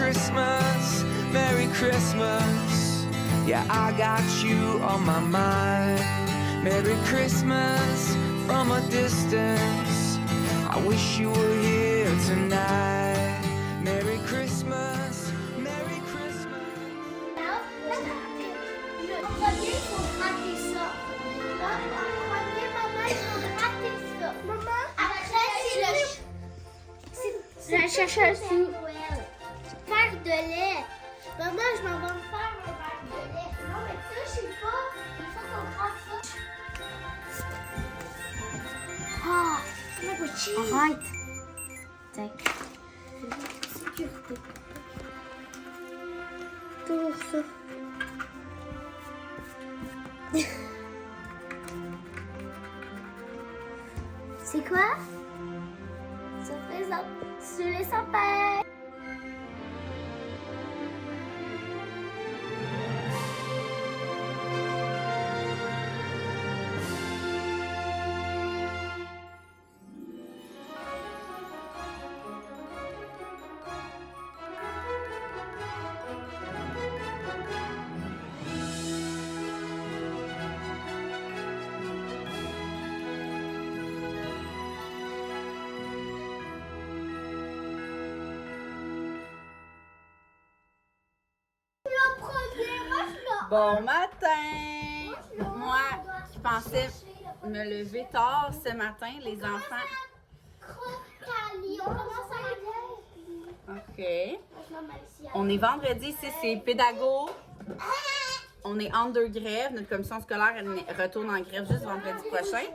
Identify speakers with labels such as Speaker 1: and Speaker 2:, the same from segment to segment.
Speaker 1: Christmas, Merry Christmas. Yeah, I got you on my mind. Merry Christmas from a distance. I wish you were here tonight. Merry Christmas, Merry Christmas.
Speaker 2: Je cherche un sou. Verre de lait. Maman, je m'en vais me faire un verre de lait. Non, mais ça, je sais pas. Il faut qu'on fasse ça. Ah, c'est ma boutique. Arrête. Tac. Sécurité. Toujours ça. C'est quoi? Ça fait ça sur les sapins.
Speaker 3: Bon matin! Moi qui pensais me lever tard ce matin, les enfants. OK. On est vendredi, c'est pédago. On est en deux grèves. Notre commission scolaire elle retourne en grève juste vendredi prochain.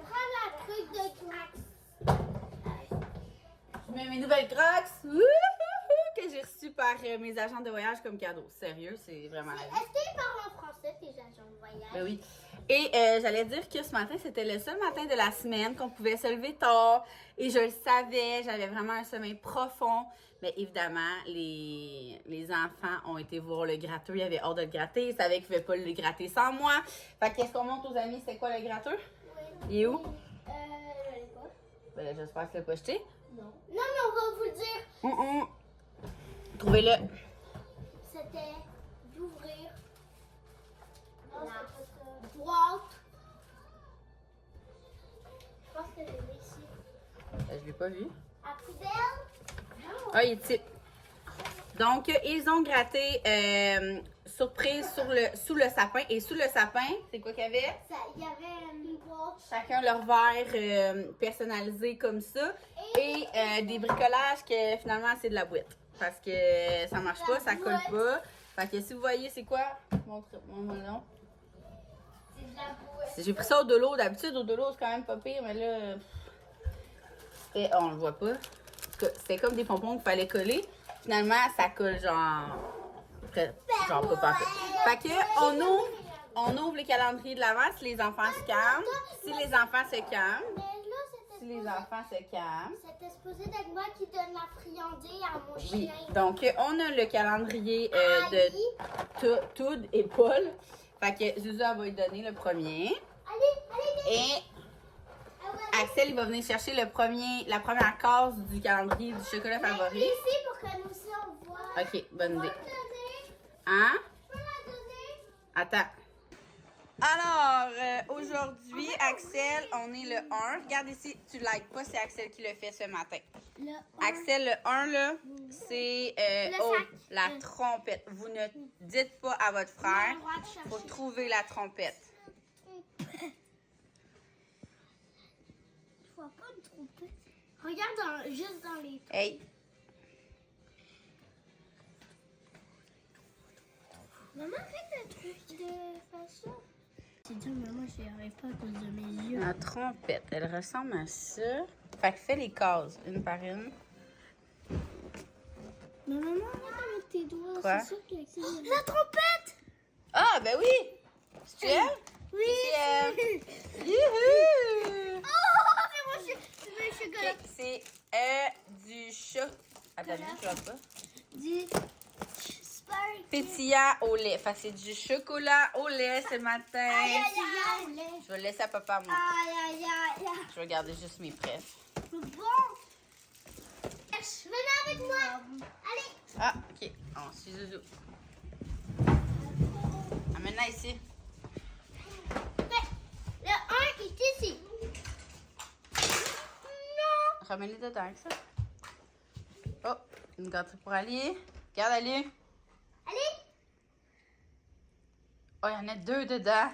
Speaker 3: Je mets mes nouvelles Crocs que j'ai reçues par mes agents de voyage comme cadeau. Sérieux, c'est vraiment...
Speaker 2: Est-ce qu'ils parlent en français, tes agents de voyage?
Speaker 3: Ben oui. Et j'allais dire que ce matin, c'était le seul matin de la semaine qu'on pouvait se lever tard. Et je le savais, j'avais vraiment un sommeil profond. Mais évidemment, les enfants ont été voir le gratteux. Ils avaient hâte de le gratter. Ils savaient qu'ils ne pouvaient pas le gratter sans moi. Fait qu'est-ce qu'on montre aux amis? C'est quoi le gratteux?
Speaker 2: Oui.
Speaker 3: Il est où?
Speaker 2: Je l'ai pas.
Speaker 3: Ben là, j'espère que tu l'as pas jeté.
Speaker 2: Non. Non, mais on va vous le dire.
Speaker 3: Trouvez-le.
Speaker 2: C'était d'ouvrir la boîte. Je pense que je l'ai ici.
Speaker 3: Ben, je l'ai pas vu.
Speaker 2: À poubelle? Non.
Speaker 3: Ah, il est type. Donc, ils ont gratté surprise sous le sapin. Et sous le sapin, c'est quoi qu'il y avait?
Speaker 2: Il y avait une boîte.
Speaker 3: Chacun leur verre personnalisé comme ça. Et des bricolages que finalement, c'est de la boîte. Parce que ça marche pas, ça colle pas. Fait que si vous voyez, c'est quoi? Montre-moi non.
Speaker 2: C'est de la boîte.
Speaker 3: J'ai pris ça au de l'eau. D'habitude, au de l'eau, c'est quand même pas pire. Mais là, on le voit pas. C'était comme des pompons qu'il fallait coller. Finalement, ça colle genre pas parfait. Fait que on ouvre le calendrier de l'avant si les enfants se calment. Si les enfants se calment. Si les enfants se calment.
Speaker 2: C'était supposé d'être moi qui donne la friandise à mon
Speaker 3: Oui.
Speaker 2: chien.
Speaker 3: Donc, on a le calendrier de Toud et Paul. Fait que Zuzu va lui donner le premier.
Speaker 2: Allez.
Speaker 3: Et Axel, il va venir chercher la première case du calendrier du chocolat favori.
Speaker 2: Ici pour que nous aussi on voit.
Speaker 3: OK, bonne idée.
Speaker 2: Je peux la donner?
Speaker 3: Hein?
Speaker 2: Je peux la donner?
Speaker 3: Attends. Alors, aujourd'hui, Axel, on est le 1. Regarde ici, tu ne likes pas, c'est Axel qui le fait ce matin.
Speaker 2: Le
Speaker 3: Axel, le 1, là, c'est la trompette. Vous ne dites pas à votre frère. Il faut trouver la trompette.
Speaker 2: Je vois pas une trompette. Regarde juste dans les...
Speaker 3: Hey.
Speaker 2: Maman, fais le truc de faire ça. C'est dur, maman, j'y arrive pas à cause de mes yeux.
Speaker 3: La trompette, elle ressemble à ça. Fait que fais les cases, une par une.
Speaker 2: Mais maman, regarde avec tes doigts.
Speaker 3: Quoi?
Speaker 2: C'est sûr que la trompette!
Speaker 3: Ah, ben oui! Tu aimes?
Speaker 2: Oui!
Speaker 3: Youhou!
Speaker 2: Oh, c'est mon chocolat.
Speaker 3: C'est du chocolat. Attends, je vois pas.
Speaker 2: Du sparkle.
Speaker 3: Pétillant au lait. Fait que c'est du chocolat au lait ce matin.
Speaker 2: Aïe, aïe, aïe.
Speaker 3: Je vais le laisser à papa, moi.
Speaker 2: Aïe, aïe, aïe.
Speaker 3: Je vais regarder juste mes prêts.
Speaker 2: C'est bon. cherche. Venez avec moi. Allez.
Speaker 3: Ah, ok. On suit Zouzou. Amène-la ici.
Speaker 2: Le 1 est ici. Non.
Speaker 3: Remets-les dedans avec ça. Oh, une gâterie pour Ali. Regarde Ali.
Speaker 2: Allez.
Speaker 3: Oh, il y en a 2 dedans.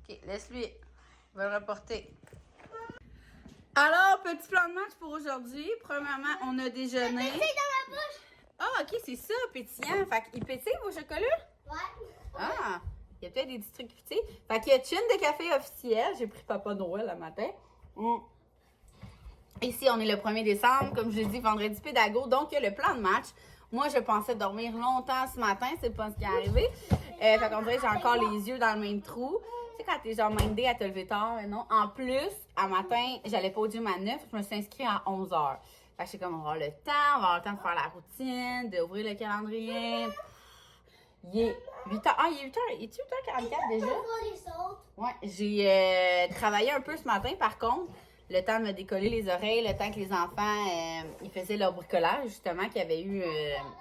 Speaker 3: Ok, laisse-lui. Il va le reporter. Alors, petit plan de match pour aujourd'hui. Premièrement, on a déjeuné.
Speaker 2: C'est dans ma bouche.
Speaker 3: Ah, ok, c'est ça, pétillant. Fait qu'ils pétillent vos chocolats?
Speaker 2: Ouais.
Speaker 3: Ah, il y a peut-être des petits trucs qui pétillent. Fait qu'il y a Chin de café officiel. J'ai pris Papa Noël le matin. Ici, on est le 1er décembre. Comme je l'ai dit, vendredi pédago. Donc, il y a le plan de match. Moi, je pensais dormir longtemps ce matin. C'est pas ce qui est arrivé. Fait qu'on dirait que j'ai encore les yeux dans le même trou. Tu sais, quand t'es genre mindé à te lever tard, mais non. En plus, à matin, j'allais pas au gym à 9. Je me suis inscrite à 11h. Fait que j'ai comme, on va avoir le temps. On va avoir le temps de faire la routine, d'ouvrir le calendrier. Il est 8h. Ah, il est 8h. Il est 8h44 déjà? Ouais, j'ai travaillé un peu ce matin, par contre. Le temps de me décoller les oreilles, le temps que les enfants, ils faisaient leur bricolage, justement, qu'il y avait eu,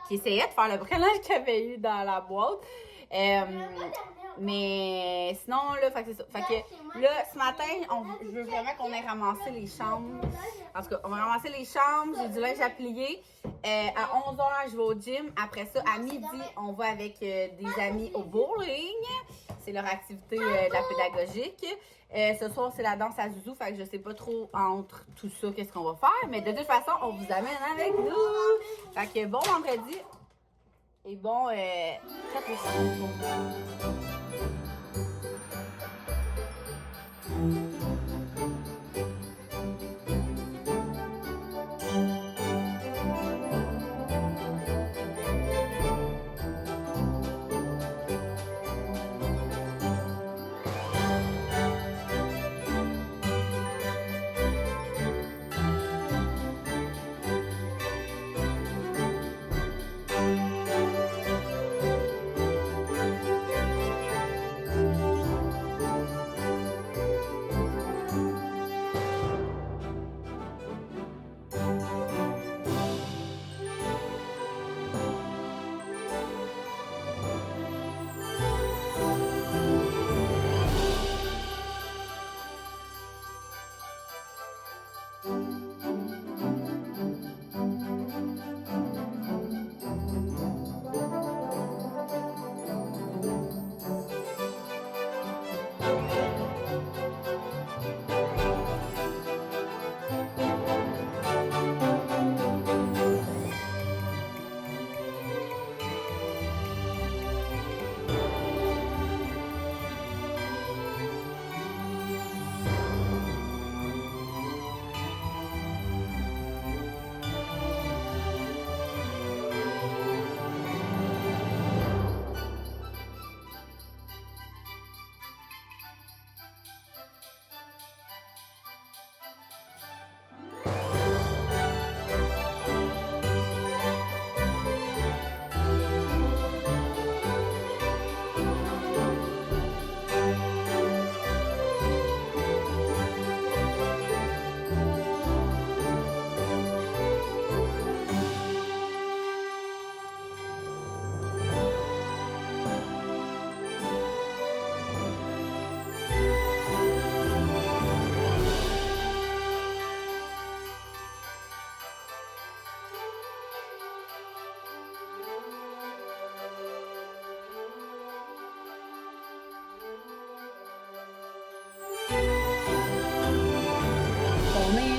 Speaker 3: qui essayaient de faire le bricolage qu'il y avait eu dans la boîte. Mais sinon, là, fait que c'est ça. Fait que là, ce matin, je veux vraiment qu'on ait ramassé les chambres. En tout cas, on va ramasser les chambres. J'ai du linge à plier. À 11h, je vais au gym. Après ça, à midi, on va avec des amis au bowling. C'est leur activité de la pédagogique. Ce soir, c'est la danse à Zouzou. Fait que je sais pas trop entre tout ça qu'est-ce qu'on va faire. Mais de toute façon, on vous amène avec nous. Fait que bon vendredi. Et bon, on est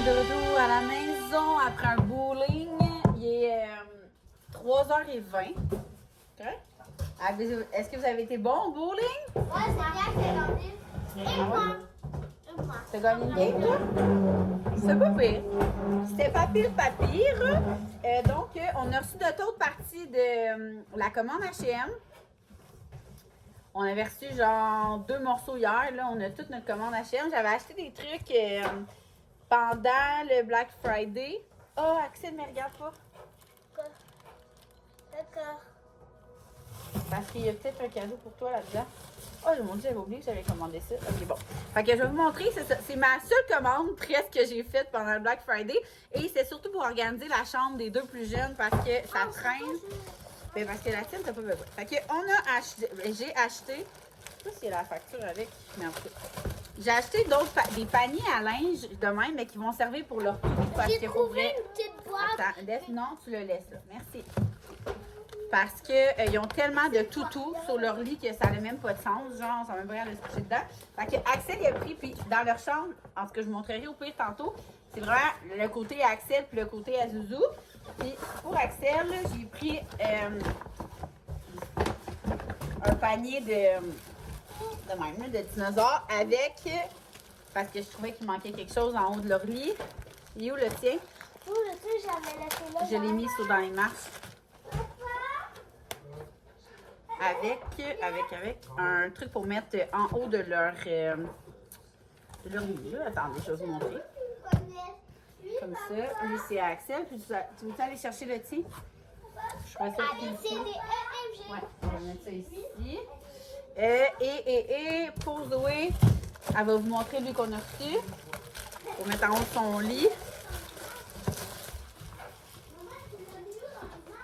Speaker 3: de retour à la maison après un bowling. Il est 3h20. Correct? Est-ce que vous avez été bon au bowling?
Speaker 2: Ouais, c'est bien que j'ai gagné. Et moi. Et moi.
Speaker 3: T'as gagné une game, toi? C'est pas pire. C'était pas pire. Donc, on a reçu de l'autre partie de la commande H&M. On avait reçu genre 2 morceaux hier. Là, on a toute notre commande H&M. J'avais acheté des trucs pendant le Black Friday. Oh, Axel, mais regarde pas.
Speaker 2: D'accord.
Speaker 3: Parce qu'il y a peut-être un cadeau pour toi là-dedans. Oh mon Dieu, j'avais oublié que j'avais commandé ça. Ok, bon. Fait que je vais vous montrer, c'est ça. C'est ma seule commande presque que j'ai faite pendant le Black Friday. Et c'est surtout pour organiser la chambre des deux plus jeunes parce que ça traîne. Ben parce que la tienne, t'as pas besoin. Fait que on a acheté, j'ai acheté, je sais pas s'il y a la facture avec, mais en tout cas. J'ai acheté des paniers à linge de même, mais qui vont servir pour leur tout. Parce
Speaker 2: J'ai
Speaker 3: que pour
Speaker 2: trouvé
Speaker 3: vrai.
Speaker 2: une petite boîte.
Speaker 3: Attends, non, tu le laisses là. Merci. Parce que ils ont tellement de toutous sur leur lit que ça n'a même pas de sens. Genre, ça m'a même pas l'air de se coucher dedans. Fait que Axel, il a pris, puis dans leur chambre, en ce que je vous montrerai au pire tantôt, c'est vraiment le côté à Axel puis le côté à Zouzou. Puis pour Axel, j'ai pris un panier de même, là, de dinosaures avec, parce que je trouvais qu'il manquait quelque chose en haut de leur lit. Il est où le tien?
Speaker 2: Oh, le truc, j'avais laissé là.
Speaker 3: Je l'ai mis dans les marches. Avec un truc pour mettre en haut de leur lit. Là. Attendez, je vais vous montrer. Comme ça. Lui, c'est Axel. Puis tu veux aller chercher le tien? Je ferai ça
Speaker 2: Allez, c'est
Speaker 3: ici.
Speaker 2: des EMG.
Speaker 3: Ouais, on va mettre ça ici. Et pour Zoé, elle va vous montrer lui qu'on a reçu. Pour mettre en haut de son lit.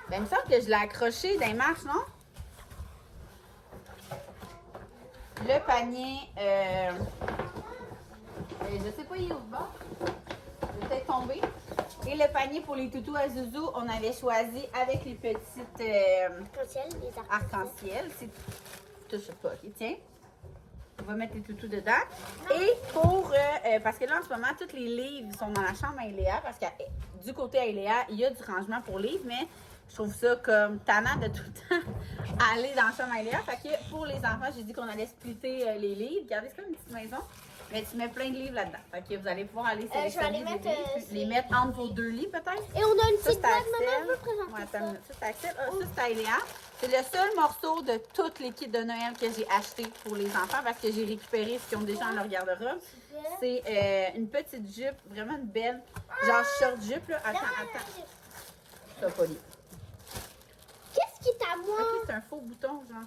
Speaker 3: Ben, il me semble que je l'ai accroché dans les marches, non? Le panier, je sais pas, il est où bas. Il est peut-être tombé. Et le panier pour les toutous à Zouzou, on avait choisi avec les petites
Speaker 2: Arc-en-ciel, les
Speaker 3: arc-en-ciel. Je sais pas, ok, tiens. On va mettre les toutous dedans. Et pour, parce que là, en ce moment, tous les livres sont dans la chambre à Eléa, parce que du côté à Eléa, il y a du rangement pour livres, mais je trouve ça comme tannant de tout le temps aller dans la chambre à Eléa. Fait que pour les enfants, j'ai dit qu'on allait splitter les livres. Regardez, c'est comme une petite maison. Mais tu mets plein de livres là-dedans. Fait que vous allez pouvoir aller sélectionner
Speaker 2: je vais les
Speaker 3: des
Speaker 2: mettre,
Speaker 3: livres, les mettre entre vos deux lits peut-être.
Speaker 2: Et on a une
Speaker 3: Ça,
Speaker 2: petite
Speaker 3: c'est
Speaker 2: boîte, maman,
Speaker 3: Axel.
Speaker 2: je veux présenter
Speaker 3: Ouais,
Speaker 2: ça.
Speaker 3: attends, ça, c'est Axel. Ah, ça, c'est Eléa. C'est le seul morceau de toute l'équipe de Noël que j'ai acheté pour les enfants parce que j'ai récupéré ce qu'ils ont déjà dans leur garde-robe. C'est une petite jupe, vraiment une belle, genre short jupe. Là. Attends. Ça va pas lire.
Speaker 2: Qu'est-ce qui est à moi?
Speaker 3: Ok, c'est un faux bouton, genre.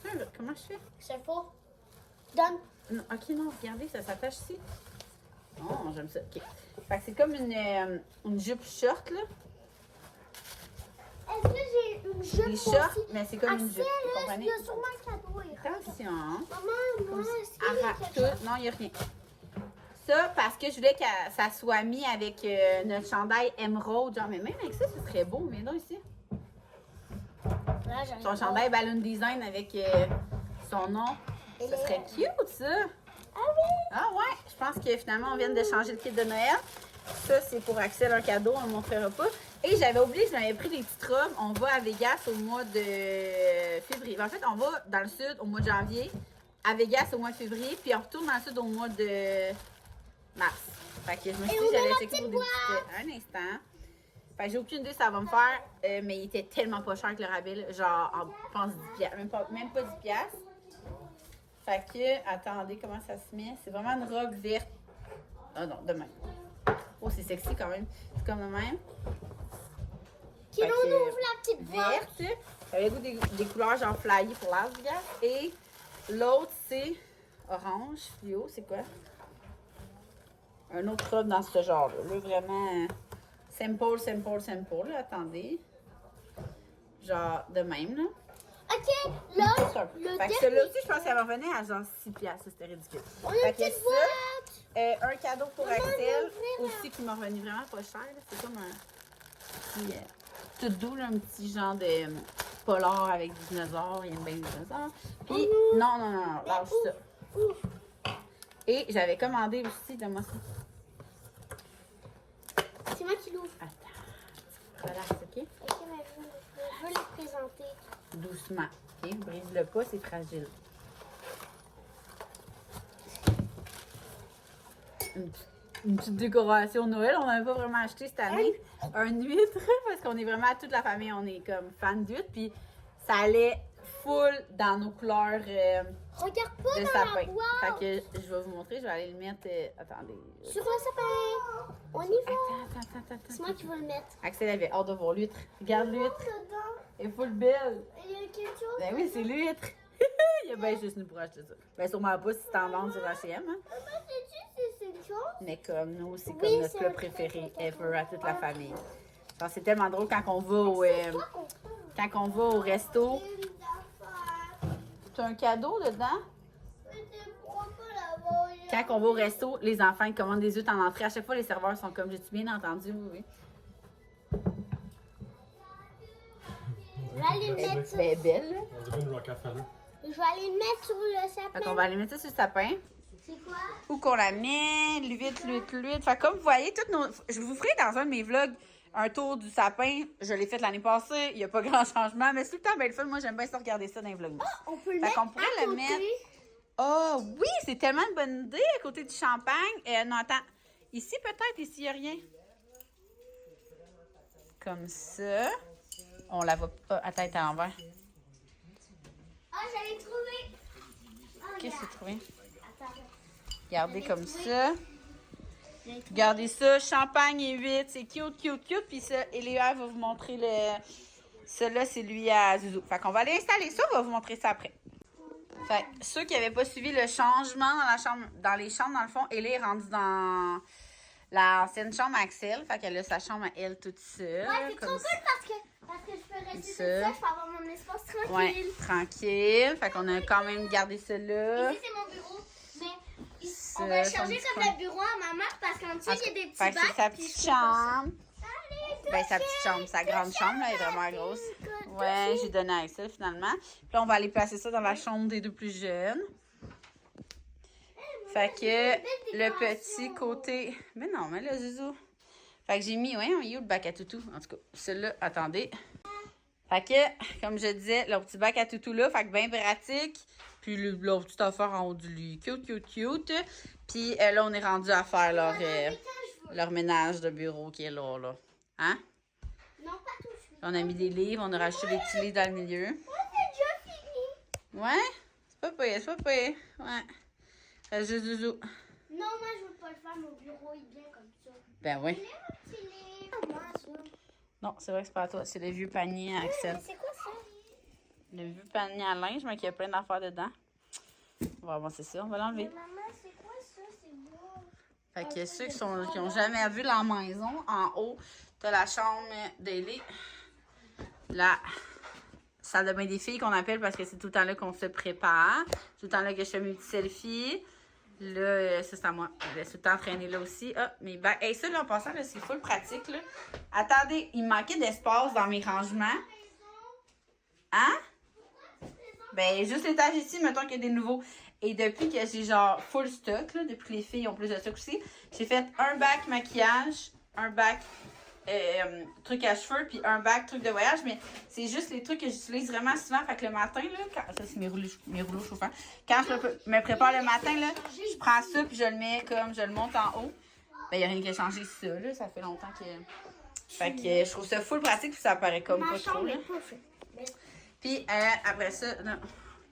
Speaker 3: Tiens, comment je fais?
Speaker 2: C'est faux. Donne.
Speaker 3: Non, ok, non, regardez, ça s'attache ici. Oh, j'aime ça. Ok. Fait que c'est comme une jupe short, là.
Speaker 2: Est-ce que j'ai une jupe
Speaker 3: Des shorts,
Speaker 2: aussi?
Speaker 3: mais c'est comme une jupe. Vous
Speaker 2: Il
Speaker 3: comprenez?
Speaker 2: y a sûrement un cadeau.
Speaker 3: Attention.
Speaker 2: Maman, moi, est-ce qu'il y a
Speaker 3: Arrête
Speaker 2: quelque chose?
Speaker 3: tout. Non, il n'y a rien. Ça, parce que je voulais que ça soit mis avec notre chandail émeraude. Genre, mais même avec ça, ce serait beau. Mais non, ici.
Speaker 2: Là, j'arrive
Speaker 3: Son
Speaker 2: pas.
Speaker 3: chandail Balloon Design avec son nom. Ce serait cute, ça.
Speaker 2: Ah oui!
Speaker 3: Ah ouais, je pense que finalement, on vient de changer le kit de Noël. Ça, c'est pour Axel, un cadeau, on ne le montrera pas. Et j'avais oublié que j'avais pris des petites robes. On va à Vegas au mois de février. En fait, on va dans le sud au mois de janvier, à Vegas au mois de février, puis on retourne dans le sud au mois de mars. Fait que je me suis dit que j'allais checker pour des petites... Un instant. Fait que j'ai aucune idée si ça va me faire, mais il était tellement pas cher que le rabais, là. Genre, je pense 10 piastres, même pas 10 piastres. Fait que, attendez, comment ça se met? C'est vraiment une robe verte. Ah non, de même. Oh, c'est sexy quand même. C'est comme de même.
Speaker 2: Qui
Speaker 3: Fait
Speaker 2: l'on
Speaker 3: que,
Speaker 2: ouvre la petite boîte.
Speaker 3: verte. J'avais le goût des couleurs genre flyées pour Las Vegas. Et l'autre, c'est orange, fluo. C'est quoi? Un autre robe dans ce genre-là. Là, vraiment simple, là. Attendez. Genre de même, là.
Speaker 2: OK, là, le
Speaker 3: Fait que celui-là aussi, je pense qu'elle va revenir à genre 6 piastres. C'était ridicule.
Speaker 2: On a
Speaker 3: Fait
Speaker 2: une
Speaker 3: que
Speaker 2: petite
Speaker 3: ça,
Speaker 2: boîte.
Speaker 3: un cadeau pour
Speaker 2: Maman,
Speaker 3: Axel,
Speaker 2: ouvrir, là.
Speaker 3: aussi qui m'a revenu vraiment pas cher. là. C'est comme un petit, tout doux, là, un petit genre de polar avec des dinosaures. Il aime bien les dinosaures. Puis, non, lâche ça.
Speaker 2: Ouf.
Speaker 3: Et j'avais commandé aussi, donne-moi ça.
Speaker 2: C'est moi qui l'ouvre.
Speaker 3: Attends, relax, ok?
Speaker 2: OK, mais je veux les présenter.
Speaker 3: Doucement, ok? Brise-le pas, c'est fragile. Une petite décoration Noël, on n'avait pas vraiment acheté cette année. Un huître, parce qu'on est vraiment, toute la famille, on est comme fan d'huître. Puis ça allait full dans nos couleurs
Speaker 2: Regarde pas
Speaker 3: de
Speaker 2: dans
Speaker 3: sapin.
Speaker 2: la boîte.
Speaker 3: Fait que je vais vous montrer, je vais aller le mettre. Attendez.
Speaker 2: Sur le sapin. On y va.
Speaker 3: Attends.
Speaker 2: C'est moi qui vais le mettre.
Speaker 3: Axel avait hâte de voir l'huître. Regarde l'huître.
Speaker 2: Dedans,
Speaker 3: Elle est full belle.
Speaker 2: il y a quelque chose.
Speaker 3: Ben oui, c'est l'huître. Il y a bien juste nous pour acheter ça. Ben, sûrement pas si c'est en vente sur H&M, hein.
Speaker 2: Maman, sais-tu c'est une chose?
Speaker 3: Mais comme nous, c'est comme
Speaker 2: Oui,
Speaker 3: notre
Speaker 2: c'est
Speaker 3: plat
Speaker 2: un
Speaker 3: préféré
Speaker 2: très
Speaker 3: ever à toute la famille. Genre, c'est tellement drôle quand on va au, quand on va au resto. T'as un cadeau dedans? Quand on va au resto, les enfants ils commandent des œufs en entrée. À chaque fois, les serveurs sont comme, j'ai-tu bien entendu? Oui.
Speaker 2: Je vais aller le mettre sur...
Speaker 3: Ben, belle, là.
Speaker 4: On dirait une Rockefeller.
Speaker 2: Je vais aller le mettre sur le sapin.
Speaker 3: Fait qu'on va aller mettre ça sur le sapin.
Speaker 2: C'est quoi?
Speaker 3: Où qu'on la met, l'huile. Fait comme vous voyez, toutes nos... je vous ferai dans un de mes vlogs un tour du sapin. Je l'ai fait l'année passée. Il n'y a pas grand changement, mais c'est tout le temps bien le fun. Moi, j'aime bien ça regarder ça dans les vlogs.
Speaker 2: On peut le
Speaker 3: Fait
Speaker 2: mettre
Speaker 3: qu'on pourrait
Speaker 2: à
Speaker 3: le
Speaker 2: côté.
Speaker 3: mettre... Oh oui, c'est tellement une bonne idée à côté du champagne. Non, attends. Ici, peut-être, ici, il n'y a rien. Comme ça. On la voit pas à tête à l'envers.
Speaker 2: Ah, j'allais trouver. Oh,
Speaker 3: Qu'est-ce que tu as trouvé?
Speaker 2: Attends.
Speaker 3: Regardez comme ça. Regardez ça, champagne et 8, c'est cute, cute, cute. Puis ça, Eléa va vous montrer le... Celui-là, c'est lui à Zouzou. Fait qu'on va aller installer ça, on va vous montrer ça après. Fait que ceux qui n'avaient pas suivi le changement dans la chambre, dans les chambres, dans le fond, Elé est rendue dans l'ancienne chambre à Axel. Fait qu'elle a sa chambre à elle toute seule.
Speaker 2: Ouais, c'est trop
Speaker 3: comme
Speaker 2: cool parce que je peux rester toute
Speaker 3: ça.
Speaker 2: seule, je peux avoir mon espace tranquille.
Speaker 3: Ouais, tranquille. Fait qu'on a quand même gardé ça là.
Speaker 2: Ici, c'est mon bureau. Mais
Speaker 3: Ça,
Speaker 2: on va
Speaker 3: son
Speaker 2: changer
Speaker 3: petit
Speaker 2: comme
Speaker 3: coin.
Speaker 2: le bureau à ma mère parce qu'en dessous, il y a des petits
Speaker 3: Fait que c'est
Speaker 2: bacs.
Speaker 3: sa
Speaker 2: puis
Speaker 3: petite
Speaker 2: je peux pas ça.
Speaker 3: chambre. Ben, sa petite chambre, sa grande chambre, là, elle est vraiment grosse. Ouais, j'ai donné à Axel finalement. Puis là, on va aller placer ça dans la chambre des deux plus jeunes. Fait que le petit côté. Mais non, mais le Zouzou. Fait que j'ai mis, ouais, il est où le bac à toutou? En tout cas, celui-là, attendez. Fait que, comme je disais, le petit bac à toutou là, fait que bien pratique. Puis leur petite affaire en haut du lit. Cute, cute, cute. Puis là, on est rendu à faire leur ménage de bureau qui est là. Hein?
Speaker 2: Non, pas tout.
Speaker 3: On a mis des livres, on a rajouté des petits livres dans le milieu.
Speaker 2: Oh, c'est déjà fini.
Speaker 3: Ouais? C'est pas pire, c'est pas pire. Ouais. Reste juste Zouzou.
Speaker 2: Non, moi, je veux pas le faire. Mon bureau est bien comme ça.
Speaker 3: Ben oui.
Speaker 2: Il est mon petit livre. Moi, ça.
Speaker 3: Non, c'est vrai que c'est pas à toi. C'est le vieux panier à Axel.
Speaker 2: Mais c'est quoi ça?
Speaker 3: Le vieux panier à linge, mais qui a plein d'affaires dedans. On va avancer ça, on va l'enlever.
Speaker 2: Maman, c'est quoi ça? C'est beau.
Speaker 3: Fait que ceux qui ont jamais vu la maison, en haut, t'as la chambre d'Elé. La salle de bain des filles qu'on appelle parce que c'est tout le temps là qu'on se prépare. Tout le temps là que je fais mes petits selfies. Là, ça c'est à moi. Je vais tout le temps traîner là aussi. Ah, mes bacs. Hey, ça, là, en passant, là, c'est full pratique, là. Attendez, il manquait d'espace dans mes rangements. Hein? Ben, juste l'étage ici, mettons qu'il y a des nouveaux. Et depuis que j'ai genre full stock, là, depuis que les filles ont plus de stock aussi, j'ai fait un bac maquillage, un bac truc à cheveux, puis un bac truc de voyage. Mais c'est juste les trucs que j'utilise vraiment souvent. Fait que le matin, là, ça c'est mes rouleaux chauffants. Quand je me prépare le matin, là, je prends ça, puis je le mets comme, je le monte en haut. Ben, il n'y a rien qui a changé ça, là. Ça fait longtemps que. Fait que je trouve ça full pratique, puis ça paraît comme pas trop, là. Puis après ça, non,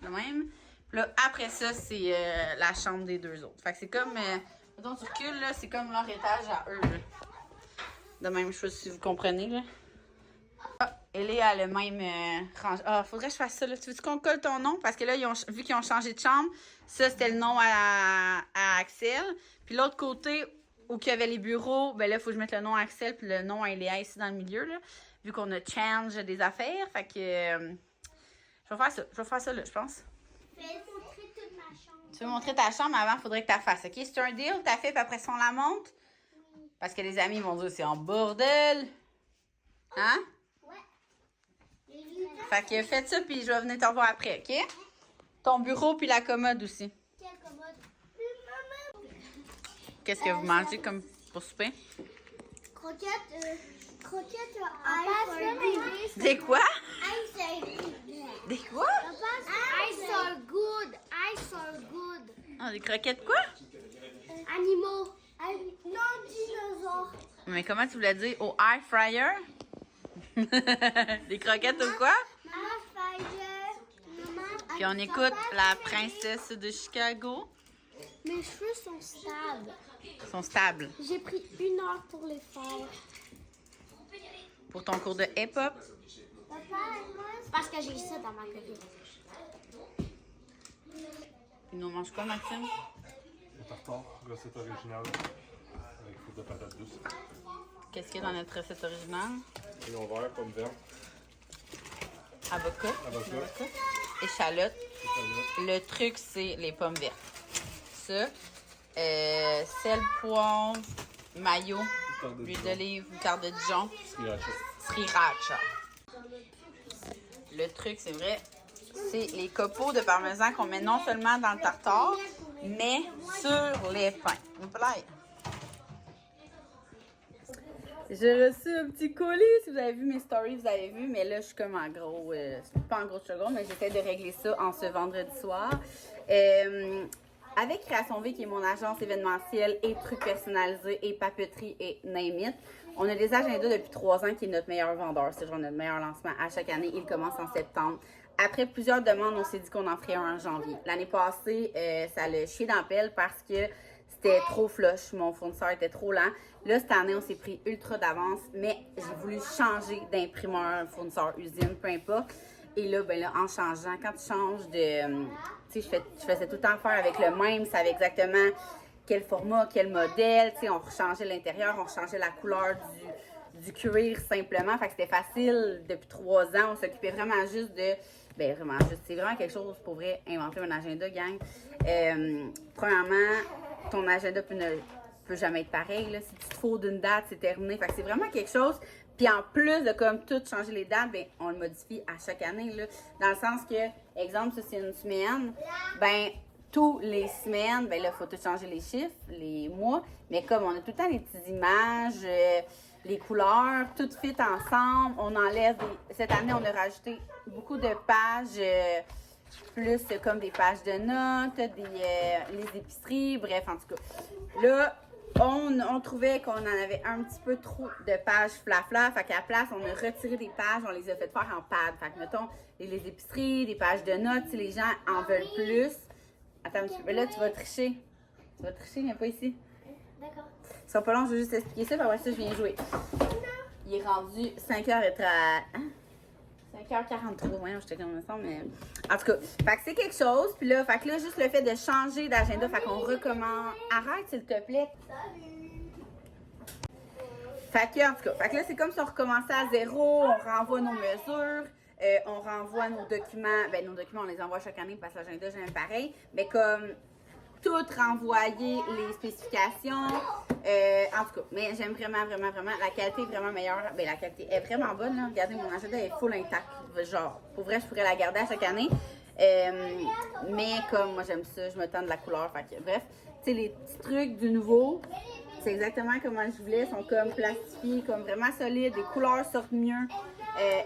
Speaker 3: de même. Puis là, après ça, c'est la chambre des deux autres. Fait que c'est comme, mettons, tu recules, là, c'est comme leur étage à eux, là. De même, je sais pas si vous comprenez, là. Ah, elle est à le même range. Ah, faudrait que je fasse ça, là. Tu veux qu'on colle ton nom? Parce que là, vu qu'ils ont changé de chambre, ça, c'était le nom à Axel. Puis l'autre côté, où il y avait les bureaux, ben là, il faut que je mette le nom à Axel, puis le nom à Eléa ici dans le milieu, là. Vu qu'on a change des affaires. Fait que je vais faire ça. Je vais faire ça, là, je pense.
Speaker 2: Je vais montrer toute ma chambre.
Speaker 3: Tu veux montrer ta chambre, mais avant, il faudrait que tu la fasses. OK? C'est un deal, t'as fait, puis après ça, on la monte. Parce que les amis vont dire c'est en bordel. Hein?
Speaker 2: Ouais.
Speaker 3: Fait que faites ça, puis je vais venir te revoir après, OK? Ton bureau, puis la commode aussi.
Speaker 2: Quelle commode? Maman.
Speaker 3: Qu'est-ce que vous mangez comme pour souper?
Speaker 2: Croquette, ice.
Speaker 3: Des quoi?
Speaker 2: Ice.
Speaker 3: Des quoi?
Speaker 2: Ice are good. Ice are good.
Speaker 3: Ah, des croquettes quoi?
Speaker 2: Animaux. Non, dinosaures.
Speaker 3: Mais comment tu voulais dire? Au air fryer? Des croquettes ou quoi?
Speaker 2: Maman, fire. Maman.
Speaker 3: Puis on écoute la princesse de Chicago.
Speaker 2: Mes cheveux sont stables.
Speaker 3: Ils sont stables.
Speaker 2: J'ai pris 1 heure pour les faire.
Speaker 3: Pour ton cours de hip-hop.
Speaker 2: Papa, moi. Parce que j'ai ça dans ma coquille.
Speaker 3: Il nous mange quoi, Maxime?
Speaker 4: Le tartare, recette originale, avec four de patates douces.
Speaker 3: Qu'est-ce qu'il y a dans notre recette originale?
Speaker 4: Oignon vert, pommes vertes,
Speaker 3: Avocat.
Speaker 4: avocat,
Speaker 3: Échalote.
Speaker 4: échalote,
Speaker 3: Le truc, c'est les pommes vertes. Ça. Sel, poivre, mayo,
Speaker 4: moutarde de
Speaker 3: huile
Speaker 4: Dijon,
Speaker 3: d'olive, moutarde de Dijon,
Speaker 4: sriracha.
Speaker 3: sriracha. Le truc, c'est vrai, c'est les copeaux de parmesan qu'on met non seulement dans le tartare, mais sur les pains. Voilà. J'ai reçu un petit colis. Si vous avez vu mes stories, vous avez vu. Mais là, je suis comme en gros... pas en gros seconde, mais j'essaie de régler ça en ce vendredi soir. Avec Création V, qui est mon agence événementielle et trucs personnalisés et papeterie et name it, on a des agendas depuis 3 ans qui est notre meilleur vendeur. C'est genre notre meilleur lancement à chaque année. Il commence en septembre. Après plusieurs demandes, on s'est dit qu'on en ferait un en janvier. L'année passée, ça l'a chié dans la pelle parce que c'était trop flush. Mon fournisseur était trop lent. Là, cette année, on s'est pris ultra d'avance, mais j'ai voulu changer d'imprimeur, fournisseur, usine, peu importe. Et là, ben là, en changeant, quand tu changes de... tu sais, je faisais tout le temps faire avec le même, savais exactement quel format, quel modèle. Tu sais, on rechangeait l'intérieur, on changeait la couleur du cuir simplement. Fait que c'était facile depuis 3 ans. On s'occupait vraiment juste de... Ben vraiment, c'est vraiment quelque chose pour vrai, inventer un agenda, gang. Premièrement, ton agenda peut jamais être pareil. Là. Si tu te fous d'une date, c'est terminé. Fait que c'est vraiment quelque chose. Puis en plus de comme tout changer les dates, ben on le modifie à chaque année. Là. Dans le sens que, exemple, ça c'est une semaine, ben tous les semaines, ben là, il faut tout changer les chiffres, les mois. Mais comme on a tout le temps les petites images, les couleurs, tout fit ensemble. On enlève cette année, on a rajouté beaucoup de pages, plus comme des pages de notes, les épiceries, bref, en tout cas. Là, on trouvait qu'on en avait un petit peu trop de pages flafla. Fait qu'à la place, on a retiré des pages, on les a fait faire en pad. Fait que, mettons, les épiceries, des pages de notes, si les gens en veulent plus. Attends un petit peu, là, tu vas tricher. Tu vas tricher, viens pas ici.
Speaker 2: D'accord.
Speaker 3: Ce sera pas long, je vais juste expliquer ça, puis après ça, je viens jouer. Il est rendu 5h hein? 5h43, ouais, j'étais comme ça, mais... En tout cas, fait que c'est quelque chose, puis là, fait que là, juste le fait de changer d'agenda, fait qu'on recommence... Arrête, s'il te plaît. Fait que, en tout cas, fait que là, c'est comme si on recommençait à zéro, on renvoie nos mesures, on renvoie nos documents, ben nos documents, on les envoie chaque année, parce que l'agenda, j'aime pareil, mais comme... tout renvoyer les spécifications. En tout cas, mais j'aime vraiment, vraiment, vraiment. La qualité est vraiment meilleure. Ben, la qualité est vraiment bonne. Là. Regardez, mon agenda est full intact. Genre, pour vrai, je pourrais la garder à chaque année. Mais comme moi, j'aime ça, je me tente de la couleur. Fait que, bref, tu sais, les petits trucs du nouveau, c'est exactement comme je voulais. Ils sont comme plastifiés, comme vraiment solides. Les couleurs sortent mieux.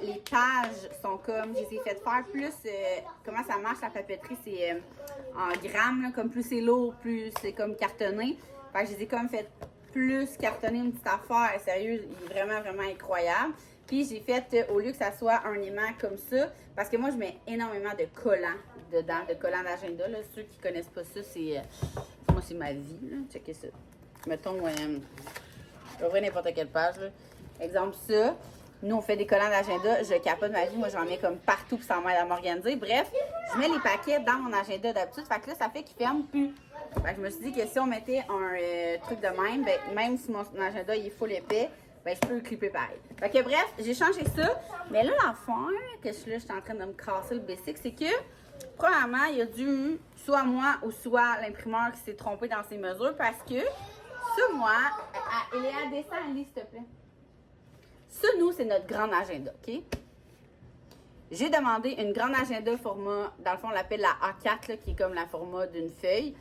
Speaker 3: Les pages sont comme, je les ai faites faire plus, comment ça marche la papeterie, c'est en grammes, là, comme plus c'est lourd, plus c'est comme cartonné. Fait que je les ai comme fait plus cartonner une petite affaire, sérieux, il est vraiment, vraiment incroyable. Puis j'ai fait, au lieu que ça soit un aimant comme ça, parce que moi je mets énormément de collants dedans, de collants d'agenda, là. Ceux qui connaissent pas ça, c'est, moi c'est ma vie, là, checkez ça. Mettons, j'ouvre n'importe quelle page, là. Exemple ça. Nous, on fait des collants d'agenda. Je capote ma vie. Moi, j'en mets comme partout puis ça m'aide à m'organiser. Bref, je mets les paquets dans mon agenda d'habitude. Fait que là, ça fait qu'ils ferment plus. Fait que je me suis dit que si on mettait un truc de même, ben, même si mon agenda il est full épais, ben, je peux le clipper pareil. Fait que bref, j'ai changé ça. Mais là, l'affaire que je suis en train de me casser le basic, c'est que, premièrement, il y a dû, soit moi ou soit l'imprimeur qui s'est trompé dans ses mesures parce que, ça, moi, Eléa, descends, lis, s'il te plaît. Ça, nous, c'est notre grand agenda, OK? J'ai demandé une grande agenda format, dans le fond, on l'appelle la A4, là, qui est comme la format d'une feuille,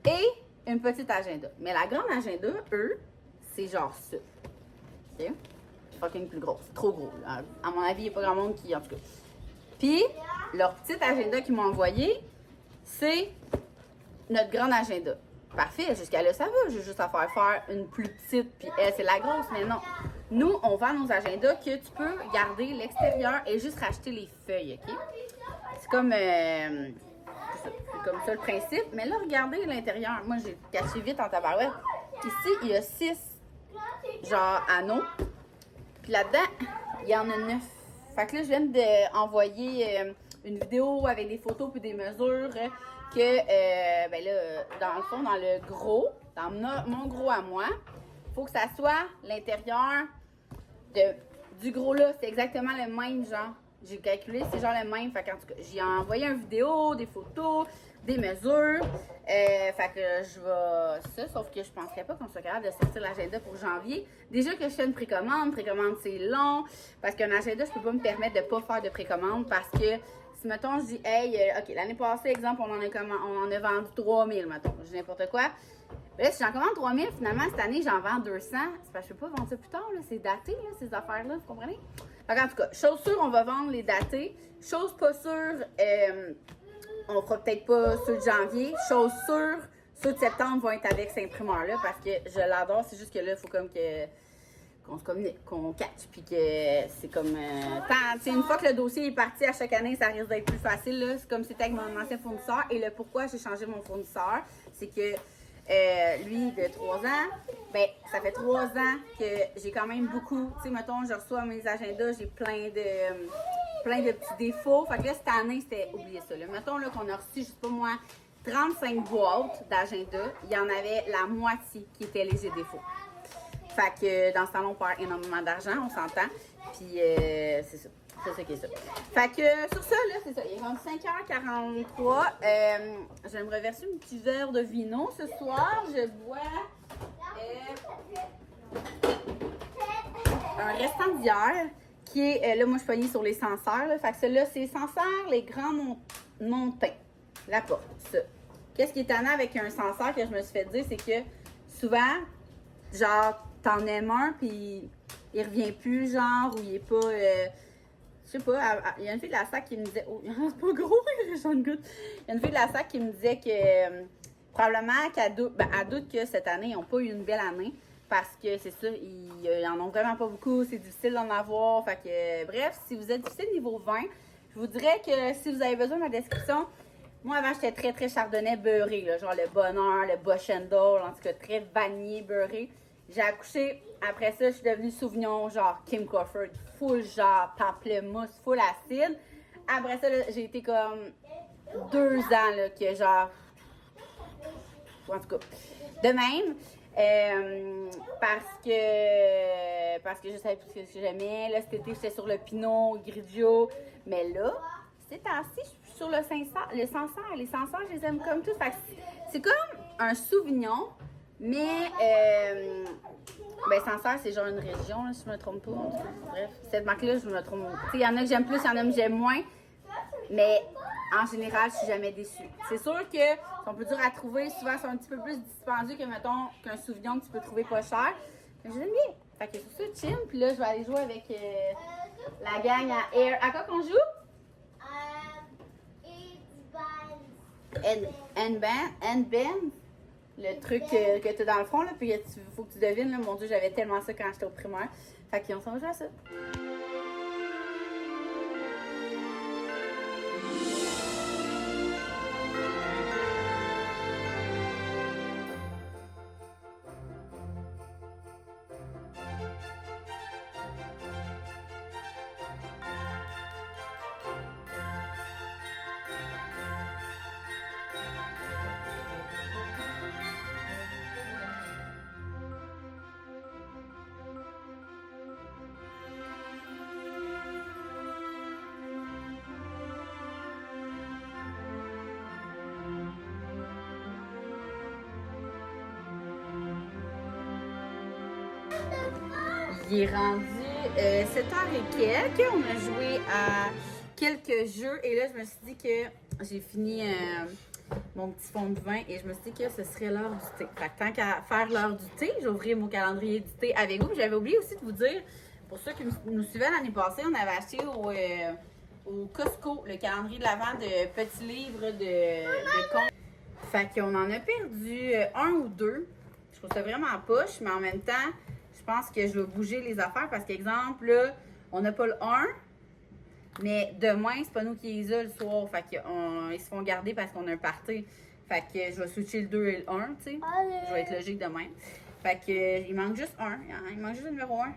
Speaker 3: et une petite agenda. Mais la grande agenda, eux, c'est genre ça. OK? Fucking plus gros. C'est trop gros. Là. À mon avis, il n'y a pas grand monde qui, en tout cas. Puis, leur petite agenda qu'ils m'ont envoyé, c'est notre grand agenda. Parfait, jusqu'à là, ça va. J'ai juste à faire une plus petite, puis elle, c'est la grosse, mais non. Nous, on vend nos agendas que tu peux garder l'extérieur et juste racheter les feuilles, OK? C'est comme, comme ça le principe. Mais là, regardez l'intérieur. Moi, j'ai caché vite en tabarouette. Ici, il y a 6, genre, anneaux. Puis là-dedans, il y en a 9. Fait que là, je viens d'envoyer une vidéo avec des photos puis des mesures. que, ben là, dans le fond, dans le gros, dans mon gros à moi, il faut que ça soit l'intérieur du gros là. C'est exactement le même genre. J'ai calculé, c'est genre le même. Fait qu'en tout cas, j'ai envoyé une vidéo, des photos, des mesures. Fait que je vais ça, sauf que je penserais pas qu'on soit capable de sortir l'agenda pour janvier. Déjà que je fais une précommande c'est long. Parce qu'un agenda, je peux pas me permettre de pas faire de précommande parce que si, mettons, je dis, hey, OK, l'année passée, exemple, on en a vendu 3000, mettons, je dis n'importe quoi. Mais là, si j'en commande 3000, finalement, cette année, j'en vends 200. C'est parce que je peux pas vendre ça plus tard, là. C'est daté, là, ces affaires-là, vous comprenez? Fait en tout cas, chose sûre, on va vendre les datés. Chose pas sûre, on fera peut-être pas ceux de janvier. Chose sûre, ceux de septembre vont être avec cet imprimeur-là parce que je l'adore. C'est juste que là, il faut comme qu'on se communique, qu'on catch, puis que c'est comme... une fois que le dossier est parti à chaque année, ça risque d'être plus facile, là. C'est comme c'était avec mon ancien fournisseur. Et le pourquoi j'ai changé mon fournisseur, c'est que lui, de 3 ans, ben ça fait 3 ans que j'ai quand même beaucoup, tu sais, mettons, je reçois mes agendas, j'ai plein de petits défauts. Fait que là, cette année, c'était, oubliez ça, là. Mettons là, qu'on a reçu, je sais pas moi, 35 boîtes d'agenda, il y en avait la moitié qui étaient légers défauts. Fait que dans ce temps-là, on perd énormément d'argent, on s'entend. Puis c'est ça. C'est ça qui est ça. Fait que sur ça, là, c'est ça. Il est rendu 5h43. Je vais me reverser un petit verre de vino ce soir. Je bois un restant d'hier qui est, là, moi, je suis pognée sur les Sancerre. Là. Fait que celui-là, c'est Sancerre, les grands montins. La porte, ça. Qu'est-ce qui est étonnant avec un Sancerre que je me suis fait dire, c'est que souvent, genre, t'en aimes un, puis il revient plus, genre, ou il est pas... je sais pas, il y a une fille de la SAC qui me disait... Oh, c'est pas gros, j'en goûte. Il y a une fille de la SAC qui me disait que probablement qu'elle doute que cette année, ils n'ont pas eu une belle année. Parce que c'est ça, ils en ont vraiment pas beaucoup. C'est difficile d'en avoir. Fait que, bref, si vous êtes difficile niveau 20, je vous dirais que si vous avez besoin de ma description, moi avant, j'étais très, très chardonnay beurré. Là, genre le Bonheur, le Boschendal, en tout cas très vanillé beurré. J'ai accouché. Après ça, je suis devenue Sauvignon, genre Kim Crawford, full genre pamplemousse, full acide. Après ça, j'ai été comme 2 ans, là, que genre... En tout cas, de même. Parce que je savais plus ce que j'aimais. Là, cet été, j'étais sur le Pinot Grigio. Mais là, ces temps-ci, je suis sur le Sancerre. Les Sancerre, je les aime comme tout. Fait que c'est comme un Sauvignon. Mais, Sancerre, c'est genre une région, là, si je me trompe pas. Bref, cette marque-là, je me trompe. Tu sais, il y en a que j'aime plus, il y en a que j'aime moins. Mais, en général, je suis jamais déçue. C'est sûr que c'est un peu dur à trouver. Souvent, c'est un petit peu plus dispendieux que, mettons, qu'un Sauvignon que tu peux trouver pas cher. Mais j'aime bien. Fait que c'est ça, chill. Puis là, je vais aller jouer avec la gang à Air. À quoi qu'on joue? N-Band. Le truc que tu as dans le front, là, puis il faut que tu devines, là, mon Dieu, j'avais tellement ça quand j'étais au primaire. Fait qu'on s'en va jouer à ça. Il est rendu 7h et quelques. On a joué à quelques jeux. Et là, je me suis dit que j'ai fini mon petit fond de vin. Et je me suis dit que ce serait l'heure du thé. Fait que tant qu'à faire l'heure du thé, j'ai ouvert mon calendrier du thé avec vous. J'avais oublié aussi de vous dire, pour ceux qui nous suivaient l'année passée, on avait acheté au Costco le calendrier de l'Avent de petits livres de comptes. Fait qu'on en a perdu 1 ou 2. Je trouve ça vraiment poche, mais en même temps, je pense que je vais bouger les affaires parce qu'exemple, là, on n'a pas le 1, mais demain, c'est pas nous qui les a le soir. Fait qu'ils se font garder parce qu'on a un party. Fait que je vais switcher le 2 et le 1, tu sais. Je vais être logique demain. Fait que il manque juste un. Il manque juste le numéro 1.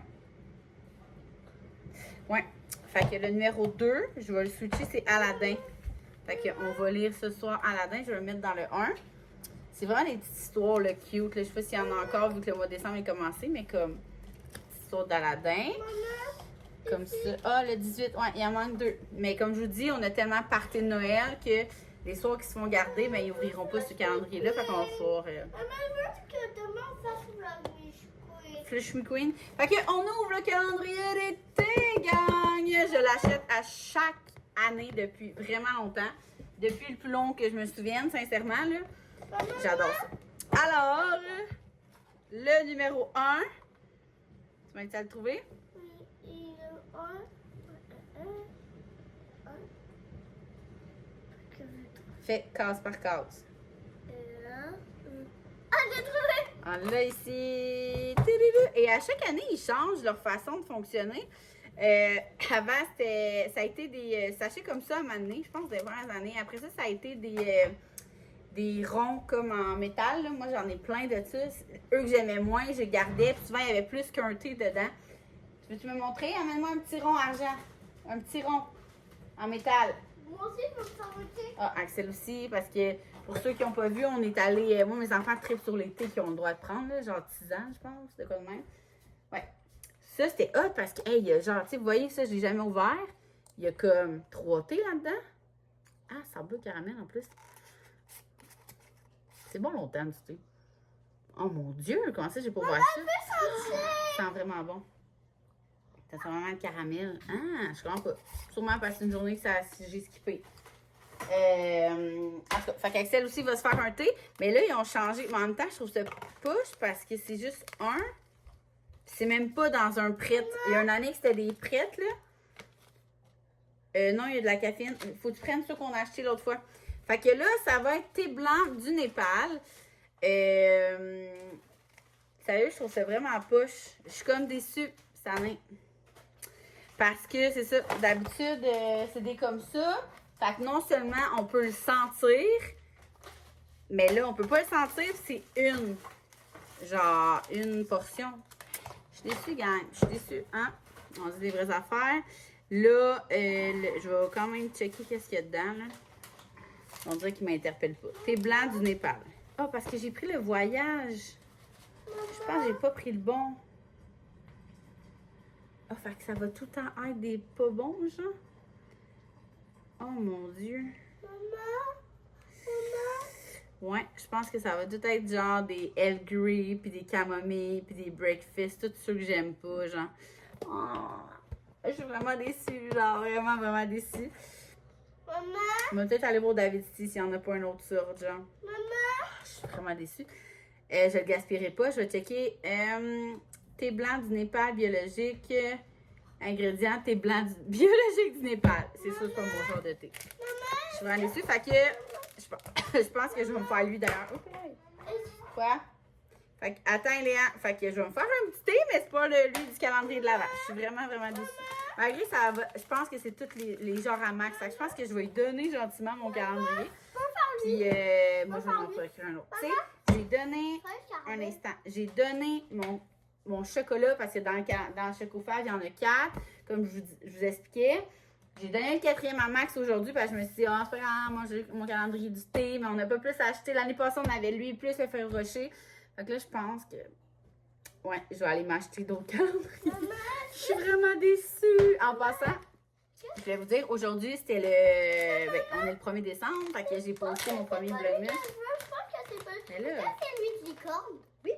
Speaker 3: Ouais. Fait que le numéro 2, je vais le switcher, c'est Aladdin. Fait qu'on va lire ce soir Aladdin. Je vais le mettre dans le 1. C'est vraiment des petites histoires là, cute. Là. Je sais pas s'il y en a encore vu que le mois de décembre est commencé, mais comme histoire d'Aladdin. Comme ça. Ah, le 18, ouais, il en manque 2. Mais comme je vous dis, on a tellement parté de Noël que les soirs qui se font garder, ben, ils ouvriront pas ce calendrier-là. Fait qu'on va pouvoir.
Speaker 2: Maman, je veux que demain on fasse la biscuit.
Speaker 3: Flush McQueen. Fait qu'on ouvre le calendrier d'été, gang! Je l'achète à chaque année depuis vraiment longtemps. Depuis le plus long que je me souvienne, sincèrement, là. J'adore ça. Alors, le numéro 1. Tu m'as dit à le trouver?
Speaker 2: Oui, et un.
Speaker 3: Fait case par case.
Speaker 2: Ah, j'ai trouvé!
Speaker 3: On l'a ici. Tididou. Et à chaque année, ils changent leur façon de fonctionner. Avant, ça a été des sachets comme ça à un moment donné, je pense, des premières années. Après ça, ça a été des ronds comme en métal. Là. Moi, j'en ai plein de ça. Eux que j'aimais moins, je gardais. Puis souvent, il y avait plus qu'un thé dedans. Peux-tu me montrer? Amène-moi un petit rond argent. Un petit rond en métal.
Speaker 2: Moi aussi, je veux me faire.
Speaker 3: Ah, Axel aussi, parce que pour ceux qui n'ont pas vu, on est allé. Moi, mes enfants trippent sur les thés qu'ils ont le droit de prendre, là, genre 10 ans, je pense, de quoi de même. Ouais. Ça, c'était hot parce que, hey, genre, tu sais, vous voyez, ça, je l'ai jamais ouvert. Il y a comme 3 thés là-dedans. Ah, ça bleu caramel en plus. C'est bon longtemps, du thé. Oh mon Dieu, comment ça, j'ai pas ouvert ça? Ça sent vraiment bon. Ça sent vraiment le caramel. Ah, je comprends pas. Sûrement parce que c'est une journée que j'ai skippé. En tout cas, fait qu'Axel aussi va se faire un thé. Mais là, ils ont changé. Mais en même temps, je trouve ça push parce que c'est juste un. C'est même pas dans un prêt. Il y a une année que c'était des prêtes, là. Non, il y a de la caféine. Il faut que tu prennes ceux qu'on a acheté l'autre fois. Fait que là, ça va être thé blanc du Népal. Sérieux, je trouve ça vraiment push. Je suis comme déçue cette année. Parce que c'est ça, d'habitude, c'est des comme ça. Fait que non seulement on peut le sentir, mais là, on peut pas le sentir, c'est une portion. Je suis déçue, gang. Je suis déçue, hein? On dit des vraies affaires. Là, je vais quand même checker qu'est-ce qu'il y a dedans, là. On dirait qu'il m'interpelle pas. Thé blanc du Népal. Ah, parce que j'ai pris le voyage. Je pense que j'ai pas pris le bon. Ah, fait que ça va tout le temps être des pas bons, genre. Oh mon Dieu.
Speaker 2: Maman?
Speaker 3: Ouais, je pense que ça va tout être genre des Earl Grey, puis des camomilles, puis des breakfast, tout ceux que j'aime pas, genre. Oh, je suis vraiment déçue, genre, vraiment, vraiment déçue.
Speaker 2: Maman?
Speaker 3: On va peut-être aller voir David ici s'il n'y en a pas un autre sorte, genre.
Speaker 2: Maman?
Speaker 3: Je suis vraiment déçue. Je le gaspillerai pas. Je vais checker. Thé blanc du Népal biologique. Ingrédients, thé blanc biologique du Népal. C'est sûr, c'est pas mon genre de thé. Je suis vraiment déçue. Fait que je pense que je vais me faire lui d'ailleurs. Quoi? Fait que, attends, Léa. Fait que je vais me faire un petit thé, mais c'est pas lui du calendrier de Laval. Je suis vraiment, vraiment déçue. Malgré ça, je pense que c'est tous les genres à max. Fait que je pense que je vais lui donner gentiment mon calendrier. Puis, moi, je vais m'en procurer un autre. Tu sais, j'ai donné, un instant, j'ai donné mon chocolat parce que dans le chocofage, il y en a 4, comme je vous expliquais. J'ai donné le 4e à Max aujourd'hui parce que je me suis dit, ah, c'est pas grave, moi j'ai mon calendrier du thé, mais on n'a pas plus acheté. L'année passée, on avait lui, plus le Ferrero Rocher. Fait que là, je pense que, ouais, je vais aller m'acheter d'autres calendriers. Je suis vraiment déçue. En passant, je vais vous dire, aujourd'hui, c'était on est le 1er décembre, fait que j'ai posté mon premier vlogmas.
Speaker 2: Je pense que c'est pas.
Speaker 3: Mais là-
Speaker 2: Peut-être c'est lui de licorne.
Speaker 3: Oui.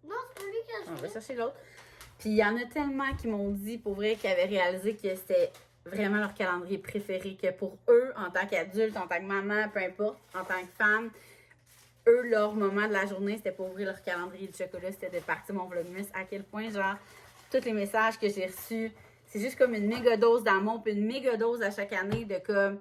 Speaker 2: Non, c'est pas lui qui a
Speaker 3: On va
Speaker 2: joué.
Speaker 3: chercher l'autre. Puis il y en a tellement qui m'ont dit, pour vrai, qu'ils avaient réalisé que c'était vraiment leur calendrier préféré, que pour eux, en tant qu'adultes, en tant que maman, peu importe, en tant que femme, eux, leur moment de la journée, c'était pour ouvrir leur calendrier de chocolat, c'était de partir mon vlogmas. À quel point, genre, tous les messages que j'ai reçus, c'est juste comme une méga dose d'amour, puis une méga dose à chaque année de comme,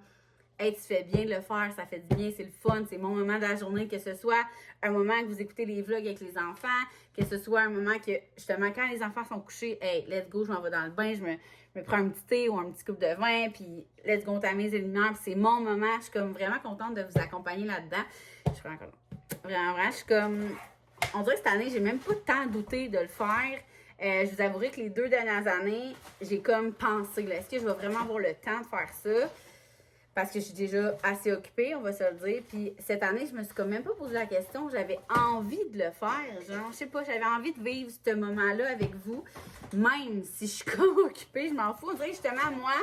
Speaker 3: hey, tu fais bien de le faire, ça fait du bien, c'est le fun, c'est mon moment de la journée, que ce soit un moment que vous écoutez les vlogs avec les enfants, que ce soit un moment que, justement, quand les enfants sont couchés, hey, let's go, je m'en vais dans le bain, je me prends un petit thé ou un petit coupe de vin, puis let's go, on tamise les lumières, puis c'est mon moment, je suis comme vraiment contente de vous accompagner là-dedans. Je suis vraiment contente. Vraiment, je suis comme, on dirait que cette année, j'ai même pas tant douté de le faire. Je vous avouerai que les 2 dernières années, j'ai comme pensé, là, est-ce que je vais vraiment avoir le temps de faire ça? Parce que je suis déjà assez occupée, on va se le dire. Puis cette année, je me suis comme même pas posé la question. J'avais envie de le faire. Genre, je sais pas, j'avais envie de vivre ce moment-là avec vous. Même si je suis comme occupée, je m'en fous. On dirait justement, moi,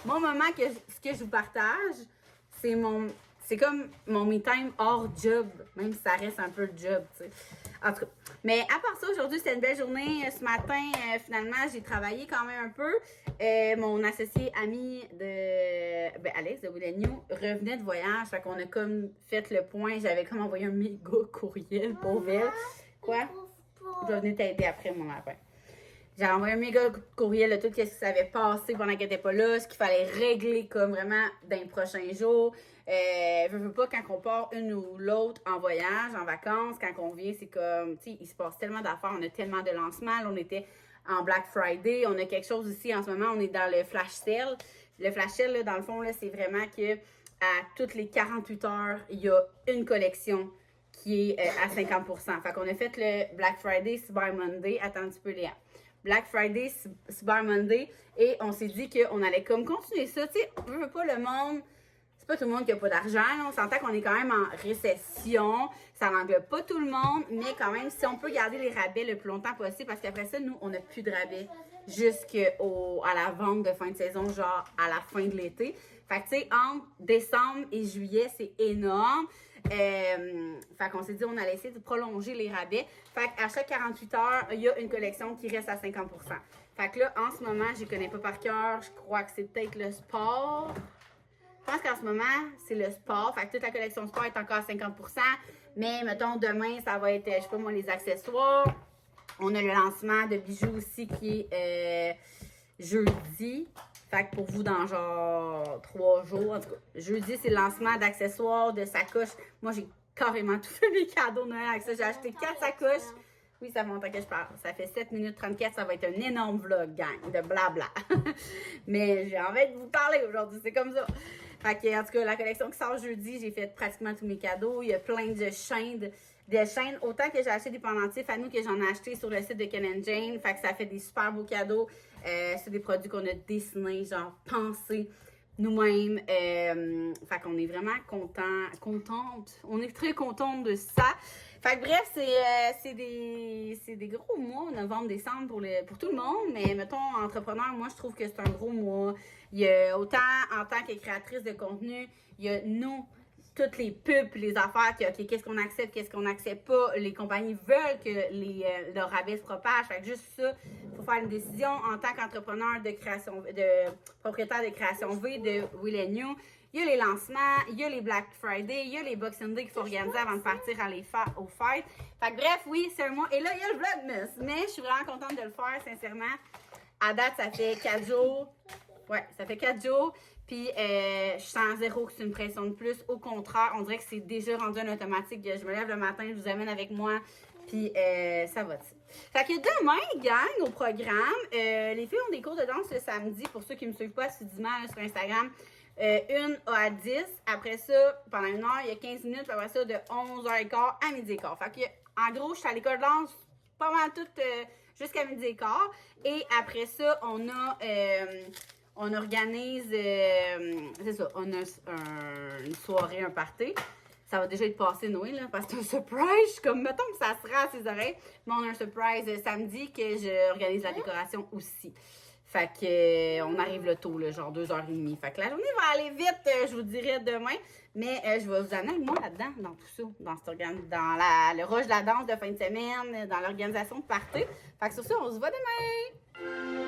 Speaker 3: mon moment, ce que je vous partage, c'est comme mon me time hors job. Même si ça reste un peu le job, tu sais. En tout cas. Mais à part ça, aujourd'hui, c'était une belle journée. Ce matin, finalement, j'ai travaillé quand même un peu. Mon associé ami Alex de Will New revenait de voyage. Fait qu'on a comme fait le point. J'avais comme envoyé un méga courriel pour elle. Quoi? Je vais venir t'aider après mon lapin. J'ai envoyé un méga courriel de tout ce qui s'avait passé pendant qu'elle n'était pas là, ce qu'il fallait régler comme vraiment dans les prochains jours. Je veux pas quand on part une ou l'autre en voyage, en vacances, quand on vient, c'est comme, tu sais, il se passe tellement d'affaires, on a tellement de lancements. Là, on était en Black Friday, on a quelque chose aussi en ce moment, on est dans le flash sale. Le flash sale, là, dans le fond, là, c'est vraiment que à toutes les 48 heures, il y a une collection qui est à 50%. Fait qu'on a fait le Black Friday, Cyber Monday. Attends un petit peu, Léa. Black Friday, Cyber Monday. Et on s'est dit qu'on allait comme continuer ça. Tu sais, on veut pas le monde. C'est pas tout le monde qui a pas d'argent. On s'entend qu'on est quand même en récession. Ça n'englobe pas tout le monde. Mais quand même, si on peut garder les rabais le plus longtemps possible. Parce qu'après ça, nous, on n'a plus de rabais jusqu'à la vente de fin de saison, genre à la fin de l'été. Fait que tu sais, entre décembre et juillet, c'est énorme. Fait qu'on s'est dit on allait essayer de prolonger les rabais. Fait qu'à chaque 48 heures, il y a une collection qui reste à 50%. Fait que là, en ce moment, je connais pas par cœur. Je crois que c'est peut-être le sport. Je pense qu'en ce moment, c'est le sport. Fait que toute la collection sport est encore à 50%. Mais mettons, demain, ça va être, je sais pas moi, les accessoires. On a le lancement de bijoux aussi qui est jeudi. Fait que pour vous, dans genre 3 jours, en tout cas, jeudi, c'est le lancement d'accessoires, de sacoches. Moi, j'ai carrément tout fait mes cadeaux de Noël avec ça. J'ai acheté 4 sacoches. Oui, ça fait longtemps que je parle. Ça fait 7 minutes 34. Ça va être un énorme vlog, gang, de blabla. Mais j'ai envie de vous parler aujourd'hui. C'est comme ça. Fait que, en tout cas, la collection qui sort jeudi, j'ai fait pratiquement tous mes cadeaux. Il y a plein de chaînes. Autant que j'ai acheté des pendentifs à nous que j'en ai acheté sur le site de Ken & Jane. Fait que ça fait des super beaux cadeaux. C'est des produits qu'on a dessinés, genre pensés nous-mêmes. Fait qu'on est vraiment contente. On est très contente de ça. Fait que bref, c'est des gros mois, novembre, décembre pour tout le monde. Mais mettons, entrepreneur, moi je trouve que c'est un gros mois. Il y a autant en tant que créatrice de contenu, il y a nous, toutes les pubs, les affaires, OK, qu'est-ce qu'on accepte, qu'est-ce qu'on n'accepte pas. Les compagnies veulent que leur rabais se propage. Fait que juste ça, il faut faire une décision en tant qu'entrepreneur de propriétaire de création V de Will & New. Il y a les lancements, il y a les Black Friday, il y a les Boxing Day qu'il faut organiser avant de partir aux fêtes. Fait que bref, oui, c'est un mois. Et là, il y a le Vlogmas. Mais je suis vraiment contente de le faire, sincèrement. À date, ça fait 4 jours. Ouais, ça fait 4 jours. Puis, je sens zéro que c'est une pression de plus. Au contraire, on dirait que c'est déjà rendu un automatique. Je me lève le matin, je vous amène avec moi. Puis, ça va. Fait que demain, gang, au programme, les filles ont des cours de danse le samedi. Pour ceux qui ne me suivent pas assidûment sur Instagram, 1 à 10. Après ça, pendant 1 heure, il y a 15 minutes. Puis après ça, de 11h15 à 12h15. Fait que, en gros, je suis à l'école de danse pas mal toute jusqu'à 12h15. Et après ça, on organise, c'est ça, on a une soirée, un party. Ça va déjà être passé, Noé, là, parce que c'est un surprise. Je suis comme, mettons que ça sera à ses oreilles. Mais on a un surprise samedi que j'organise la décoration aussi. Fait que, on arrive le tôt, là, genre 2h30. Fait que la journée va aller vite, je vous dirai demain. Mais je vais vous amener avec moi là-dedans, dans tout ça, dans le rush de la danse de fin de semaine, dans l'organisation de party. Fait que sur ça, on se voit demain!